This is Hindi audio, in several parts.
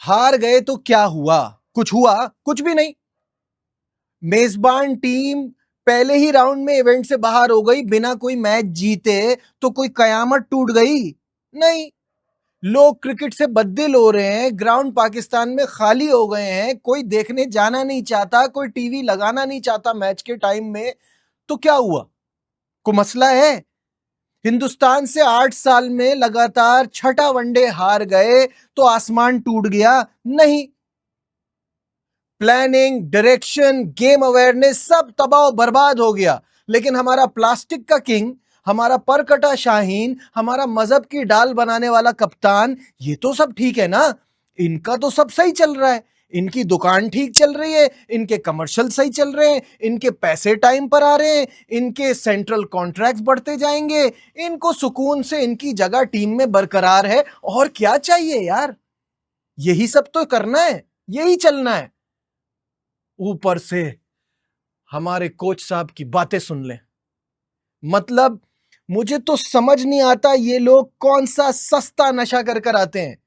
हार गए तो क्या हुआ? कुछ हुआ? कुछ भी नहीं। मेजबान टीम पहले ही राउंड में इवेंट से बाहर हो गई बिना कोई मैच जीते। तो कोई कयामत टूट गई? नहीं। लोग क्रिकेट से बददिल हो रहे हैं, ग्राउंड पाकिस्तान में खाली हो गए हैं, कोई देखने जाना नहीं चाहता, कोई टीवी लगाना नहीं चाहता मैच के टाइम में। तो क्या हुआ? कोई मसला है? हिंदुस्तान से 8 साल में लगातार छठा वनडे हार गए तो आसमान टूट गया? नहीं। प्लानिंग, डायरेक्शन, गेम अवेयरनेस सब तबाह बर्बाद हो गया। लेकिन हमारा प्लास्टिक का किंग, हमारा परकटा शाहीन, हमारा मजहब की डाल बनाने वाला कप्तान, ये तो सब ठीक है ना? इनका तो सब सही चल रहा है। इनकी दुकान ठीक चल रही है, इनके कमर्शियल सही चल रहे हैं, इनके पैसे टाइम पर आ रहे हैं, इनके सेंट्रल कॉन्ट्रैक्ट्स बढ़ते जाएंगे, इनको सुकून से इनकी जगह टीम में बरकरार है। और क्या चाहिए यार? यही सब तो करना है, यही चलना है। ऊपर से हमारे कोच साहब की बातें सुन लें। मतलब मुझे तो समझ नहीं आता ये लोग कौन सा सस्ता नशा कर कर आते हैं।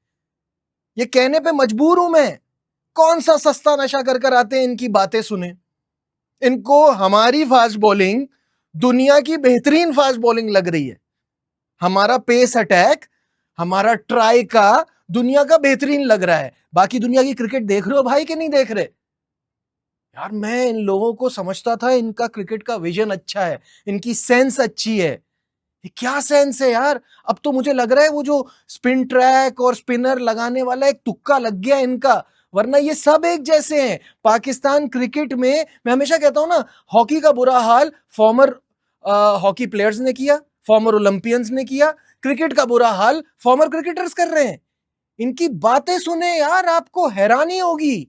ये कहने पे मजबूर हूं मैं, कौन सा सस्ता नशा कर कर आते हैं, इनकी बातें सुने। इनको हमारी फास्ट बॉलिंग दुनिया की बेहतरीन फास्ट बॉलिंग लग रही है। हमारा पेस अटैक, हमारा ट्राई का दुनिया का बेहतरीन लग रहा है। बाकी दुनिया की क्रिकेट देख रहे हो भाई कि नहीं देख रहे? यार मैं इन लोगों को समझता था इनका क्रिकेट का विजन अच्छा है, इनकी सेंस अच्छी है। ये क्या सेंस है यार? अब तो मुझे लग रहा है वो जो स्पिन ट्रैक और स्पिनर लगाने वाला एक तुक्का लग गया इनका, वरना ये सब एक जैसे हैं। पाकिस्तान क्रिकेट में मैं हमेशा कहता हूं ना, हॉकी का बुरा हाल फॉर्मर हॉकी प्लेयर्स ने किया, फॉर्मर ओलंपियंस ने किया। क्रिकेट का बुरा हाल फॉर्मर क्रिकेटर्स कर रहे हैं। इनकी बातें सुने यार, आपको हैरानी होगी।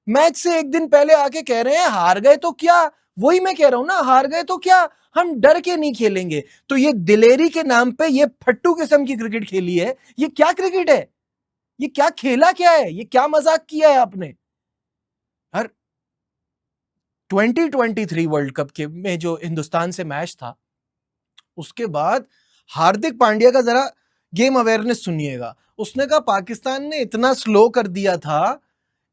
मैच से एक दिन पहले आके कह रहे हैं हार गए तो क्या? वही मैं कह रहा हूं ना, हार गए तो क्या, हम डर के नहीं खेलेंगे। तो ये दिलेरी के नाम पे ये फट्टू किस्म की क्रिकेट खेली है। ये क्या क्रिकेट है? ये क्या खेला, क्या है ये, क्या मजाक किया है आपने? हर 2023 वर्ल्ड कप के में जो हिंदुस्तान से मैच था, उसके बाद हार्दिक पांड्या का जरा गेम अवेयरनेस सुनिएगा। उसने कहा पाकिस्तान ने इतना स्लो कर दिया था,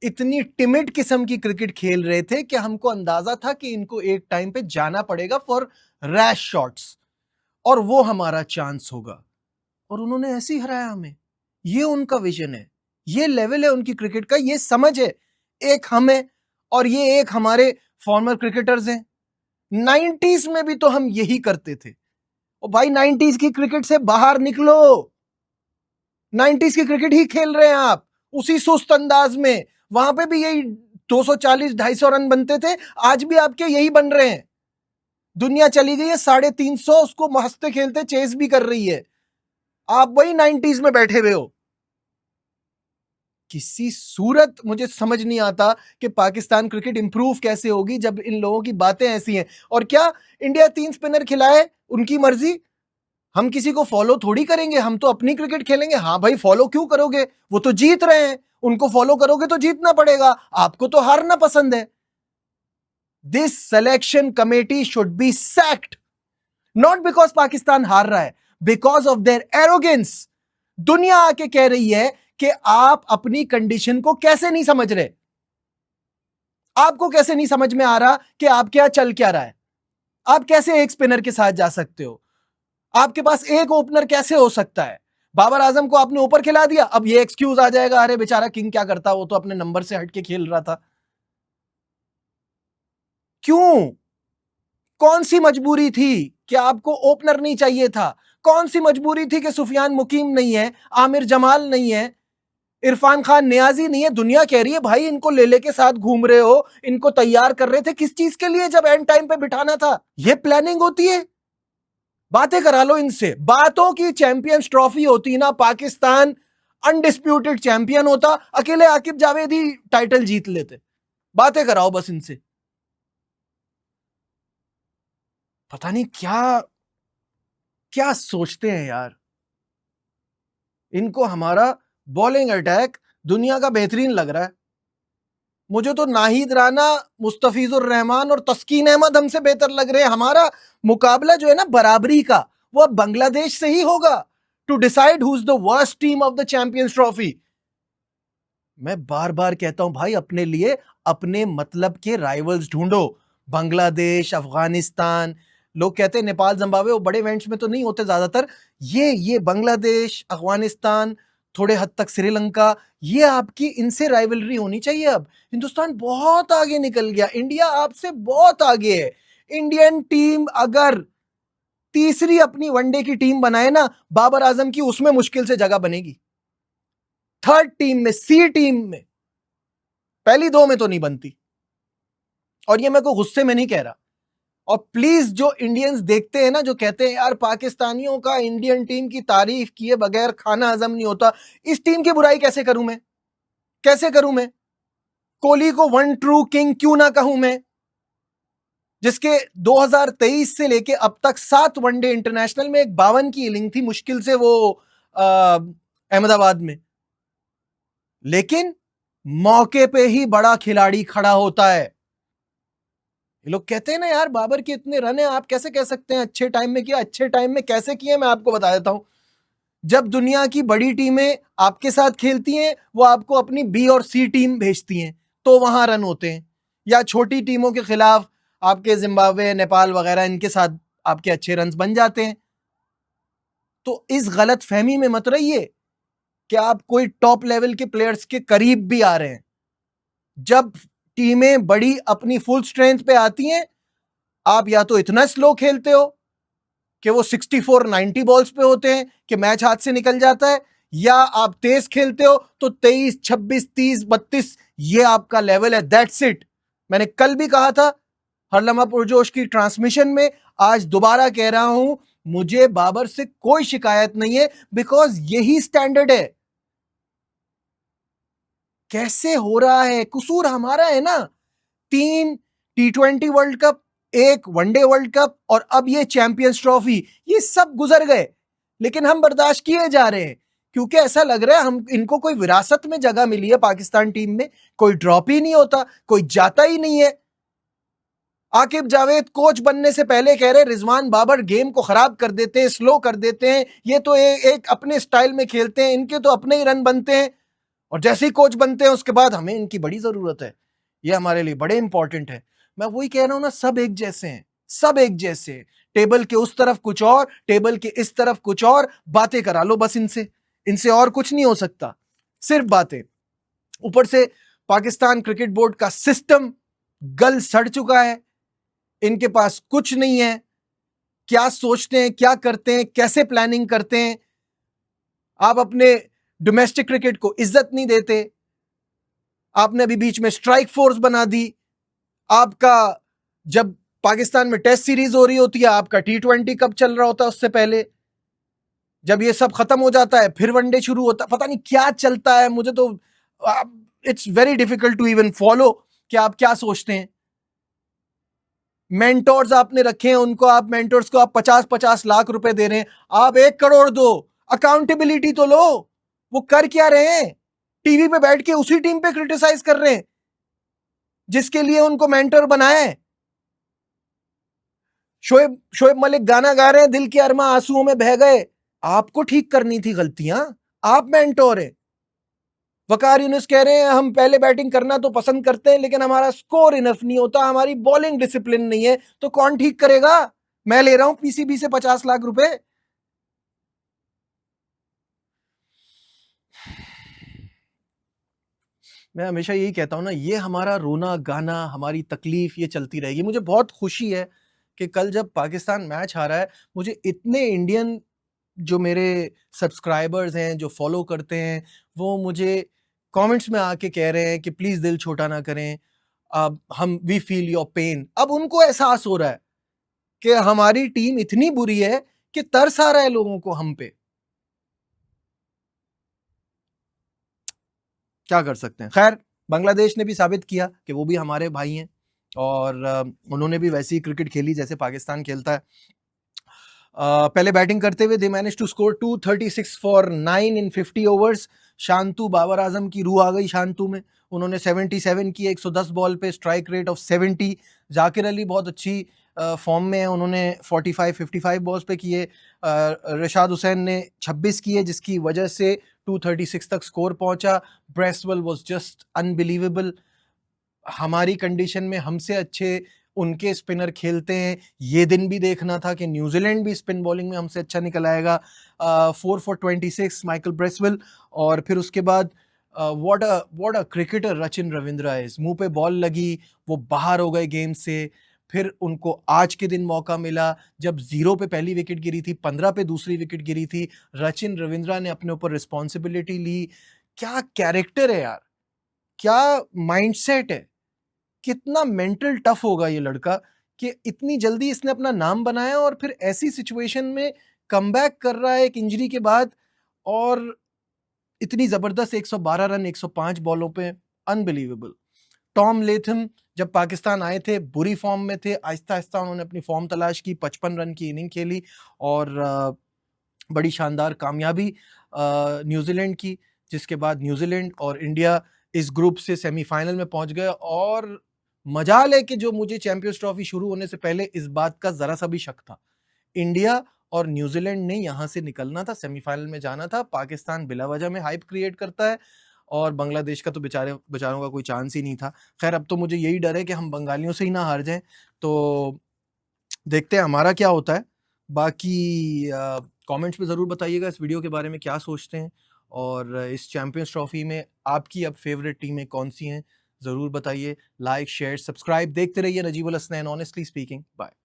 इतनी टिमिड किस्म की क्रिकेट खेल रहे थे कि हमको अंदाजा था कि इनको एक टाइम पे जाना पड़ेगा फॉर रैश शॉट्स, और वो हमारा चांस होगा। और उन्होंने ऐसे ही हराया हमें। ये उनका विजन है, ये लेवल है उनकी क्रिकेट का, ये समझ है। एक हम है और ये एक हमारे फॉर्मर क्रिकेटर्स हैं। 90s में भी तो हम यही करते थे। और भाई 90s की क्रिकेट से बाहर निकलो। 90s की क्रिकेट ही खेल रहे हैं आप, उसी सुस्त अंदाज में। वहां पे भी यही 240-250 रन बनते थे, आज भी आपके यही बन रहे हैं। दुनिया चली गई है 350, उसको हंसते खेलते चेस भी कर रही है। आप वही 90s में बैठे हुए हो। किसी सूरत मुझे समझ नहीं आता कि पाकिस्तान क्रिकेट इंप्रूव कैसे होगी जब इन लोगों की बातें ऐसी हैं। और क्या इंडिया 3 स्पिनर खिलाए, उनकी मर्जी। हम किसी को फॉलो थोड़ी करेंगे, हम तो अपनी क्रिकेट खेलेंगे। हाँ भाई, फॉलो क्यों करोगे? वो तो जीत रहे हैं, उनको फॉलो करोगे तो जीतना पड़ेगा। आपको तो हारना पसंद है। This selection committee should be sacked, not because Pakistan हार रहा है, बिकॉज ऑफ देयर एरोगेंस। दुनिया आके कह रही है कि आप अपनी कंडीशन को कैसे नहीं समझ रहे। आपको कैसे नहीं समझ में आ रहा कि आप क्या चल क्या रहा है? आप कैसे एक स्पिनर के साथ जा सकते हो? आपके पास एक ओपनर कैसे हो सकता है? बाबर आजम को आपने ऊपर खिला दिया, अब ये एक्सक्यूज आ जाएगा, अरे बेचारा किंग क्या करता, वो तो अपने नंबर से हटके खेल रहा था। क्यों? कौन सी मजबूरी थी कि आपको ओपनर नहीं चाहिए था? कौन सी मजबूरी थी कि सुफियान मुकीम नहीं है, आमिर जमाल नहीं है, इरफान खान नियाजी नहीं है? दुनिया कह रही है भाई इनको ले लेके साथ घूम रहे हो, इनको तैयार कर रहे थे किस चीज के लिए, जब एंड टाइम पे बिठाना था। ये प्लानिंग होती है? बातें करा लो इनसे। बातों की चैंपियंस ट्रॉफी होती ना, पाकिस्तान अनडिस्प्यूटेड चैंपियन होता, अकेले आकिब जावेद ही टाइटल जीत लेते। बातें कराओ बस इनसे। पता नहीं क्या क्या सोचते हैं यार। इनको हमारा बॉलिंग अटैक दुनिया का बेहतरीन लग रहा है। मुझे तो नाहिद राना, मुस्तफिजुर रहमान और तस्कीन अहमद हमसे बेहतर लग रहे हैं। हमारा मुकाबला जो है ना बराबरी का, वो अब बांग्लादेश से ही होगा to decide who is the worst team of the Champions Trophy. मैं बार बार कहता हूं भाई, अपने लिए अपने मतलब के राइवल्स ढूंढो। बांग्लादेश, अफगानिस्तान, लोग कहते हैं नेपाल, जिम्बाब्वे, वो बड़े इवेंट्स में तो नहीं होते ज्यादातर। ये बांग्लादेश, अफगानिस्तान, थोड़े हद तक श्रीलंका, ये आपकी इनसे राइवलरी होनी चाहिए। अब हिंदुस्तान बहुत आगे निकल गया, इंडिया आपसे बहुत आगे है। इंडियन टीम अगर तीसरी अपनी वनडे की टीम बनाए ना बाबर आजम की, उसमें मुश्किल से जगह बनेगी। थर्ड टीम में, सी टीम में, पहली दो में तो नहीं बनती। और ये मैं को गुस्से में नहीं कह रहा। और प्लीज जो इंडियंस देखते हैं ना, जो कहते हैं यार पाकिस्तानियों का इंडियन टीम की तारीफ किए बगैर खाना हजम नहीं होता, इस टीम की बुराई कैसे करूं मैं? कैसे करूं मैं? कोहली को वन ट्रू किंग क्यों ना कहूं मैं, जिसके 2023 से लेके अब तक 7 वनडे इंटरनेशनल में एक 52 की इनिंग थी मुश्किल से वो अहमदाबाद में। लेकिन मौके पे ही बड़ा खिलाड़ी खड़ा होता है। ये लोग कहते हैं ना यार बाबर के इतने रन है, आप कैसे कह सकते हैं अच्छे टाइम में किया? अच्छे टाइम में कैसे किए मैं आपको बता देता हूं। जब दुनिया की बड़ी टीमें आपके साथ खेलती हैं, वो आपको अपनी बी और सी टीम भेजती हैं, तो वहां रन होते हैं। या छोटी टीमों के खिलाफ आपके जिम्बाब्वे, नेपाल वगैरह, इनके साथ आपके अच्छे रन बन जाते हैं। तो इस गलत फहमी में मत रहिए कि आप कोई टॉप लेवल के प्लेयर्स के करीब भी आ रहे हैं। जब टीमें बड़ी अपनी फुल स्ट्रेंथ पे आती हैं, आप या तो इतना स्लो खेलते हो कि वो 64 90 बॉल्स पे होते हैं कि मैच हाथ से निकल जाता है, या आप तेज खेलते हो तो 23 26 30 32 ये आपका लेवल है। That's it. मैंने कल भी कहा था हर लम्हा पुरजोश की ट्रांसमिशन में, आज दोबारा कह रहा हूं, मुझे बाबर से कोई शिकायत नहीं है, बिकॉज यही स्टैंडर्ड है। कैसे हो रहा है? कसूर हमारा है ना। 3 T20 वर्ल्ड कप, एक वनडे वर्ल्ड कप, और अब ये चैंपियंस ट्रॉफी, ये सब गुजर गए, लेकिन हम बर्दाश्त किए जा रहे हैं क्योंकि ऐसा लग रहा है हम इनको कोई विरासत में जगह मिली है पाकिस्तान टीम में। कोई ड्रॉप ही नहीं होता, कोई जाता ही नहीं है। आकिब जावेद कोच बनने से पहले कह रहे रिजवान बाबर गेम को खराब कर देते हैं, स्लो कर देते हैं, ये तो एक अपने स्टाइल में खेलते हैं, इनके तो अपने ही रन बनते हैं। और जैसे ही कोच बनते हैं उसके बाद हमें इनकी बड़ी जरूरत है, ये हमारे लिए बड़े इंपॉर्टेंट है। मैं वही कह रहा हूं ना, सब एक जैसे हैं, सब एक जैसे। टेबल के उस तरफ कुछ और, टेबल के इस तरफ कुछ और, बातें करा लो बस इनसे, इनसे और कुछ नहीं हो सकता, सिर्फ बातें। ऊपर से पाकिस्तान क्रिकेट बोर्ड का सिस्टम गल सड़ चुका है, इनके पास कुछ नहीं है। क्या सोचते हैं, क्या करते हैं, कैसे प्लानिंग करते हैं। आप अपने डोमेस्टिक क्रिकेट को इज्जत नहीं देते। आपने अभी बीच में स्ट्राइक फोर्स बना दी। आपका जब पाकिस्तान में टेस्ट सीरीज हो रही होती है, आपका T20 कब चल रहा होता है, उससे पहले जब ये सब खत्म हो जाता है फिर वनडे शुरू होता है। पता नहीं क्या चलता है, मुझे तो it's very difficult to even follow कि आप क्या सोचते हैं। मेंटोर्स आपने रखे हैं, उनको आप मेंटोर्स को आप 50-50 लाख रुपए दे रहे हैं, आप 1 करोड़ दो, अकाउंटेबिलिटी तो लो। वो कर क्या रहे हैं? टीवी पे बैठ के उसी टीम पे क्रिटिसाइज कर रहे हैं जिसके लिए उनको मेंटर बनाया है। शोएब मलिक गाना गा रहे हैं, दिल के अरमा आंसुओं में बह गए। आपको ठीक करनी थी गलतियां, आप मेंटोर हैं। वकार यूनुस कह रहे हैं हम पहले बैटिंग करना तो पसंद करते हैं, लेकिन हमारा स्कोर इनफ नहीं होता, हमारी बॉलिंग डिसिप्लिन नहीं है। तो कौन ठीक करेगा? मैं ले रहा हूं पीसीबी से 50 लाख रुपए। मैं हमेशा यही कहता हूं ना, ये हमारा रोना गाना, हमारी तकलीफ, ये चलती रहेगी। मुझे बहुत खुशी है कि कल जब पाकिस्तान मैच हारा है, मुझे इतने इंडियन जो मेरे सब्सक्राइबर्स हैं, जो फॉलो करते हैं, वो मुझे कमेंट्स में आके कह रहे हैं कि प्लीज दिल छोटा ना करें, अब हम वी फील योर पेन। अब उनको एहसास हो रहा है कि हमारी टीम इतनी बुरी है कि तरस आ रहा है लोगों को हम पे। क्या कर सकते हैं। खैर, बांग्लादेश ने भी साबित किया कि वो भी हमारे भाई हैं, और उन्होंने भी वैसी क्रिकेट खेली जैसे पाकिस्तान खेलता है। पहले बैटिंग करते हुए they manage to score 236 for 9 in 50 overs. Shanto, Babar Azam की रूह आ गई शांतु में। उन्होंने 77 की 110 बॉल पे, strike rate of 70। Zakir Ali बहुत अच्छी फॉर्म में है, उन्होंने 45-55 बॉल्स पे किए। रशाद हुसैन ने 26 किए, जिसकी वजह से 236 तक स्कोर पहुंचा। Bracewell was just unbelievable. हमारी कंडीशन में हमसे अच्छे उनके स्पिनर खेलते हैं। ये दिन भी देखना था कि न्यूजीलैंड भी स्पिन बॉलिंग में हमसे अच्छा निकल आएगा। 4 for 26 माइकल ब्रेसवेल। और फिर उसके बाद what a cricketer Rachin Ravindra is. मुंह पे बॉल लगी, वो बाहर हो गए गेम से। फिर उनको आज के दिन मौका मिला, जब 0 पे पहली विकेट गिरी थी, 15 पे दूसरी विकेट गिरी थी, रचिन रविंद्रा ने अपने ऊपर रिस्पॉन्सिबिलिटी ली। क्या कैरेक्टर है यार, क्या माइंडसेट है, कितना मेंटल टफ होगा ये लड़का कि इतनी जल्दी इसने अपना नाम बनाया और फिर ऐसी सिचुएशन में कमबैक कर रहा है एक इंजरी के बाद, और इतनी जबरदस्त 112 रन 105 बॉलों पे। अनबिलीवेबल। टॉम लेथम जब पाकिस्तान आए थे बुरी फॉर्म में थे, आहिस्ता आहिस्ता उन्होंने अपनी फॉर्म तलाश की, 55 रन की इनिंग खेली और बड़ी शानदार कामयाबी न्यूजीलैंड की, जिसके बाद न्यूजीलैंड और इंडिया इस ग्रुप से सेमीफाइनल में पहुंच गए। और मजाल है कि जो मुझे चैंपियंस ट्रॉफी शुरू होने से पहले इस बात का जरा सा भी शक था, इंडिया और न्यूजीलैंड ने यहां से निकलना था, सेमीफाइनल में जाना था। पाकिस्तान बिला वजह में हाइप क्रिएट करता है और बांग्लादेश का तो बेचारों का कोई चांस ही नहीं था। खैर, अब तो मुझे यही डर है कि हम बंगालियों से ही ना हार जाएं। तो देखते हैं हमारा क्या होता है। बाकी कमेंट्स में ज़रूर बताइएगा इस वीडियो के बारे में क्या सोचते हैं, और इस चैंपियंस ट्रॉफी में आपकी अब फेवरेट टीमें कौन सी हैं ज़रूर बताइए। लाइक शेयर सब्सक्राइब देखते रहिए Najibul Hasnain honestly speaking. Bye.